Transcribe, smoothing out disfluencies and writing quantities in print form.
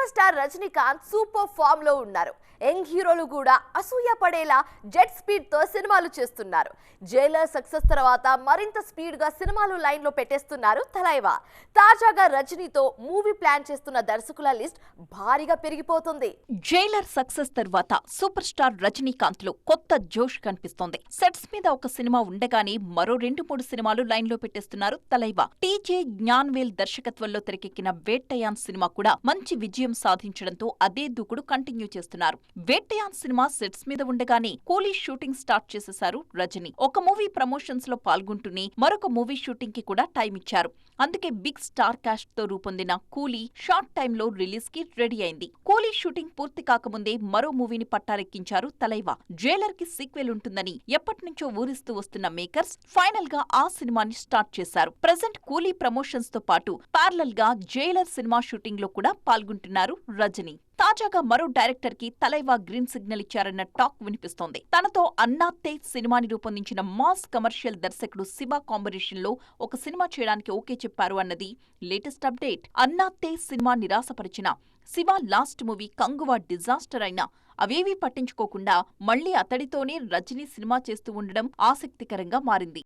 Super star Rajinikanth super form లో ఉన్నారు. Young హీరోలు కూడా అసూయ పడేలా జెట్ స్పీడ్ తో సినిమాలు చేస్తున్నారు. జైలర్ సక్సెస్ తర్వాత మరింత స్పీడ్ గా సినిమాలు లైన్ లో పెట్టేస్తున్నారు తలైవా. తాజాగా రజనీతో మూవీ ప్లాన్ చేస్తున్న దర్శకుల లిస్ట్ భారీగా పెరిగిపోతుంది. జైలర్ సక్సెస్ తర్వాత సూపర్ స్టార్ రజనీకాంత్ లో కొత్త జోష్ కనిపిస్తోంది. సెట్స్ మీద ఒక సినిమా ఉండగానే మరో 2-3 సినిమాలు లైన్ లో పెట్టేస్తున్నారు తలైవా. టీజే జ్ఞాన్వేల్ దర్శకత్వంలో తెరకెక్కిన వేట్టయాన్ సినిమా కూడా మంచి విజయం సాధించడంతో అదే దూకుడు కంటిన్యూ చేస్తున్నారు. వేట్టయాన్ సినిమా సెట్స్ మీద ఉండగానే కూలీ షూటింగ్ స్టార్ట్ చేసేశారు రజనీ. ఒక మూవీ ప్రమోషన్స్ లో పాల్గొంటూనే మరొక మూవీ షూటింగ్ కి కూడా టైం ఇచ్చారు. అందుకే బిగ్ స్టార్ కాస్ట్ తో రూపొందిన కూలీ షార్ట్ టైమ్ లో రిలీజ్ కి రెడీ అయింది. కూలీ షూటింగ్ పూర్తి కాకముందే మరో మూవీని పట్టారెక్కించారు తలైవా. జైలర్ కి సీక్వెల్ ఉంటుందని ఎప్పటినుంచో ఊరిస్తూ వస్తున్న మేకర్స్ ఫైనల్ గా ఆ సినిమాని స్టార్ట్ చేశారు. ప్రెజెంట్ కూలీ ప్రమోషన్స్ తో పాటు ప్యారలల్ గా జైలర్ సినిమా షూటింగ్ లో కూడా పాల్గొంటున్నారు రజనీ. తాజాగా మరో డైరెక్టర్ కి తలైవా గ్రీన్ సిగ్నల్ ఇచ్చారన్న టాక్ వినిపిస్తోంది. తనతో అన్నాతే సినిమాని రూపొందించిన మాస్ కమర్షియల్ దర్శకుడు శివ కాంబినేషన్ లో ఒక సినిమా చేయడానికి ఓకే చెప్పారు అన్నది లేటెస్ట్ అప్డేట్. అన్నాతే సినిమా నిరాశపరిచిన Siva last movie Kanguva disaster అయినా అవేవీ పట్టించుకోకుండా మళ్లీ అతడితోనే రజనీ సినిమా చేస్తూ ఉండడం ఆసక్తికరంగా మారింది.